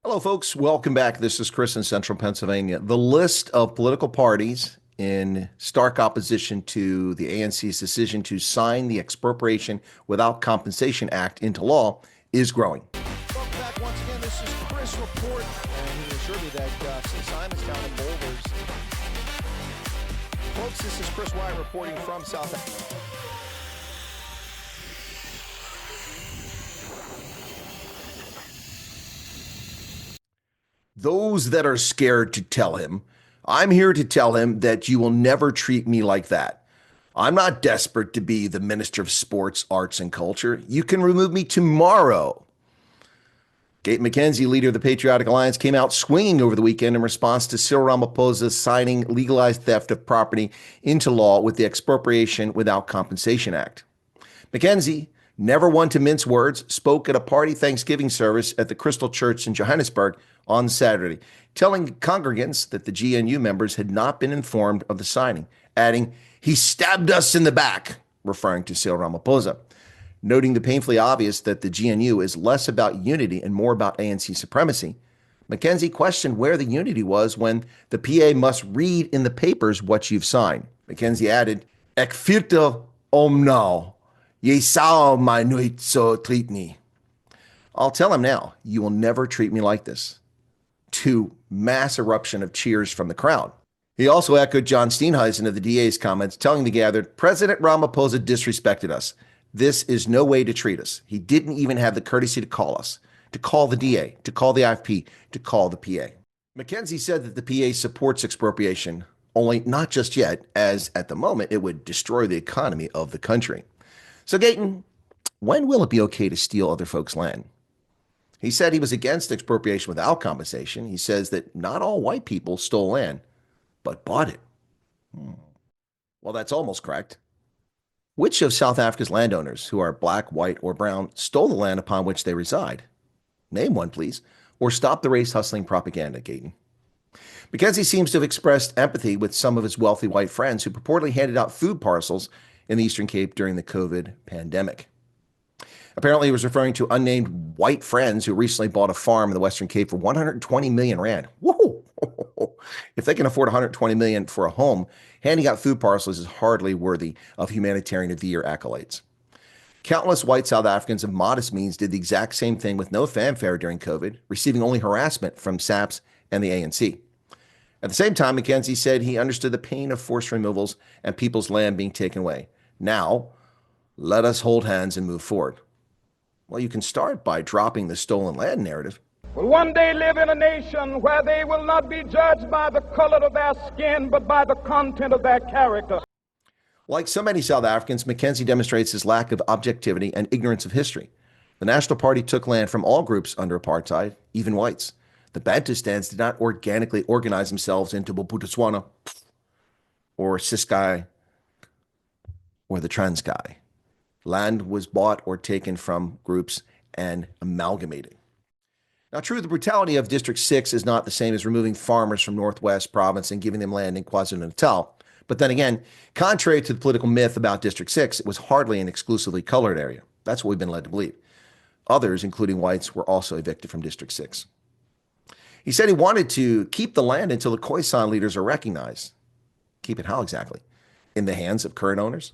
Hello, folks. Welcome back. This is Chris in Central Pennsylvania. The list of political parties in stark opposition to the ANC's decision to sign the Expropriation Without Compensation Act into law is growing. Welcome back once again. This is Chris Report, and he assured me that since Simonstown and Boulders. Folks, this is Chris Wyatt reporting from South Africa. Those that are scared to tell him, I'm here to tell him that you will never treat me like that. I'm not desperate to be the Minister of Sports, Arts, and Culture. You can remove me tomorrow. Gayton McKenzie, leader of the Patriotic Alliance, came out swinging over the weekend in response to Cyril Ramaphosa signing legalized theft of property into law with the Expropriation Without Compensation Act. McKenzie, never one to mince words, spoke at a party Thanksgiving service at the Crystal Church in Johannesburg on Saturday, telling congregants that the GNU members had not been informed of the signing, adding, "He stabbed us in the back," referring to Cyril Ramaphosa, noting the painfully obvious that the GNU is less about unity and more about ANC supremacy. McKenzie questioned where the unity was when the PA must read in the papers what you've signed. McKenzie added, "Ek vierte om nou. Jy sal my nooit so treat me." I'll tell him now, you will never treat me like this. To mass eruption of cheers from the crowd. He also echoed John Steenhuisen of the DA's comments, telling the gathered, "President Ramaphosa disrespected us. This is no way to treat us. He didn't even have the courtesy to call us, to call the DA, to call the IFP, to call the PA." McKenzie said that the PA supports expropriation, only not just yet, as at the moment it would destroy the economy of the country. So Gayton, when will it be okay to steal other folks' land? He said he was against expropriation without compensation. He says that not all white people stole land, but bought it. Well, that's almost correct. Which of South Africa's landowners, who are black, white, or brown, stole the land upon which they reside? Name one, please, or stop the race-hustling propaganda, Gayton. McKenzie seems to have expressed empathy with some of his wealthy white friends who purportedly handed out food parcels in the Eastern Cape during the COVID pandemic. Apparently, he was referring to unnamed white friends who recently bought a farm in the Western Cape for 120 million rand. Whoa! If they can afford 120 million for a home, handing out food parcels is hardly worthy of humanitarian of the year accolades. Countless white South Africans of modest means did the exact same thing with no fanfare during COVID, receiving only harassment from SAPS and the ANC. At the same time, McKenzie said he understood the pain of forced removals and people's land being taken away. Now, let us hold hands and move forward. Well, you can start by dropping the stolen land narrative. Will one day live in a nation where they will not be judged by the color of their skin, but by the content of their character. Like so many South Africans, McKenzie demonstrates his lack of objectivity and ignorance of history. The National Party took land from all groups under apartheid, even whites. The Bantustans did not organically organize themselves into Bophuthatswana or Ciskei or the Transkei. Land was bought or taken from groups and amalgamated. Now, true, the brutality of District 6 is not the same as removing farmers from Northwest Province and giving them land in KwaZulu-Natal. But then again, contrary to the political myth about District 6, it was hardly an exclusively colored area. That's what we've been led to believe. Others, including whites, were also evicted from District 6. He said he wanted to keep the land until the Khoisan leaders are recognized. Keep it how exactly? In the hands of current owners?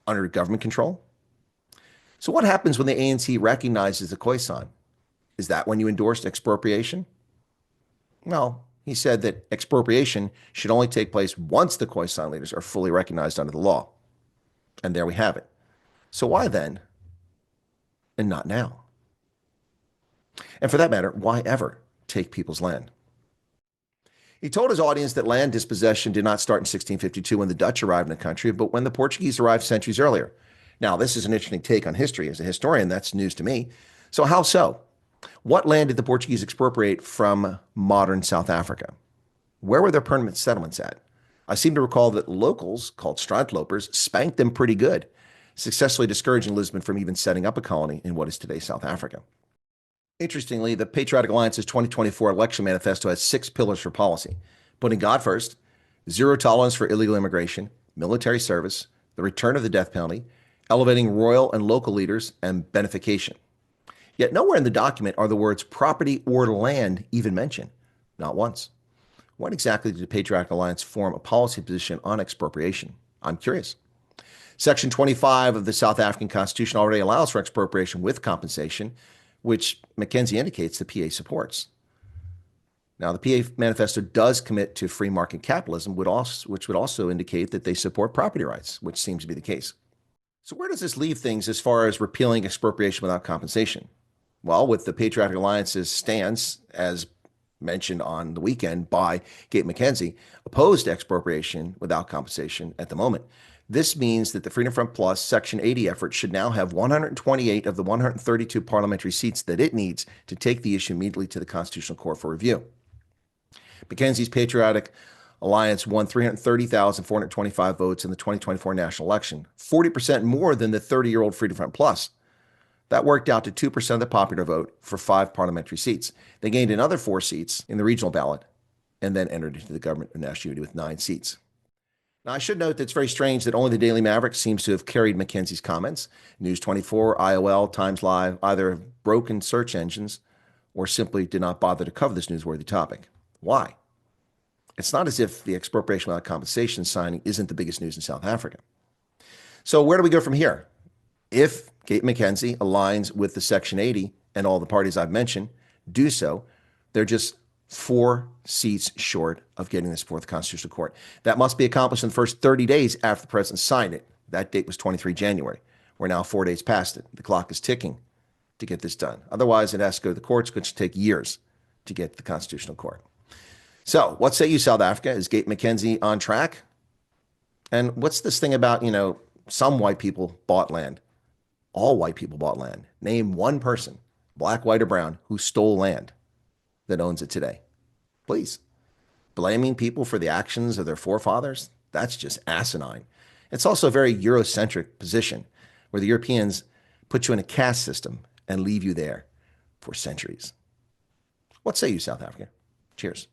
Under government control? So what happens when the ANC recognizes the Khoisan? Is that when you endorsed expropriation? Well, he said that expropriation should only take place once the Khoisan leaders are fully recognized under the law. And there we have it. So why then, and not now? And for that matter, why ever take people's land? He told his audience that land dispossession did not start in 1652 when the Dutch arrived in the country, but when the Portuguese arrived centuries earlier. Now, this is an interesting take on history. As a historian, that's news to me. So how so? What land did the Portuguese expropriate from modern South Africa? Where were their permanent settlements at? I seem to recall that locals, called strandlopers, spanked them pretty good, successfully discouraging Lisbon from even setting up a colony in what is today South Africa. Interestingly, the Patriotic Alliance's 2024 election manifesto has 6 pillars for policy: putting God first, zero tolerance for illegal immigration, military service, the return of the death penalty, elevating royal and local leaders, and benefication. Yet nowhere in the document are the words property or land even mentioned. Not once. When exactly did the Patriotic Alliance form a policy position on expropriation? I'm curious. Section 25 of the South African Constitution already allows for expropriation with compensation, which McKenzie indicates the PA supports. Now, the PA manifesto does commit to free market capitalism, which would also indicate that they support property rights, which seems to be the case. So where does this leave things as far as repealing expropriation without compensation? Well, with the Patriotic Alliance's stance, as mentioned on the weekend by Gayton McKenzie, opposed to expropriation without compensation at the moment. This means that the Freedom Front Plus Section 80 effort should now have 128 of the 132 parliamentary seats that it needs to take the issue immediately to the Constitutional Court for review. McKenzie's Patriotic Alliance won 330,425 votes in the 2024 national election, 40% more than the 30-year-old Freedom Front Plus. That worked out to 2% of the popular vote for 5 parliamentary seats. They gained another 4 seats in the regional ballot and then entered into the government of national unity with 9 seats. Now, I should note that it's very strange that only the Daily Maverick seems to have carried McKenzie's comments. News 24, IOL, Times Live either have broken search engines or simply did not bother to cover this newsworthy topic. Why? It's not as if the expropriation without compensation signing isn't the biggest news in South Africa. So where do we go from here? If Gayton McKenzie aligns with the Section 80 and all the parties I've mentioned do so, they're just 4 seats short of getting this before the Constitutional Court. That must be accomplished in the first 30 days after the president signed it. That date was 23 January. We're now 4 days past it. The clock is ticking to get this done. Otherwise, it has to go to the courts, which will take years to get to the Constitutional Court. So what say you, South Africa? Is Gayton McKenzie on track? And what's this thing about, some white people bought land? All white people bought land. Name one person, black, white, or brown, who stole land that owns it today. Please. Blaming people for the actions of their forefathers, that's just asinine. It's also a very Eurocentric position where the Europeans put you in a caste system and leave you there for centuries. What say you, South Africa? Cheers.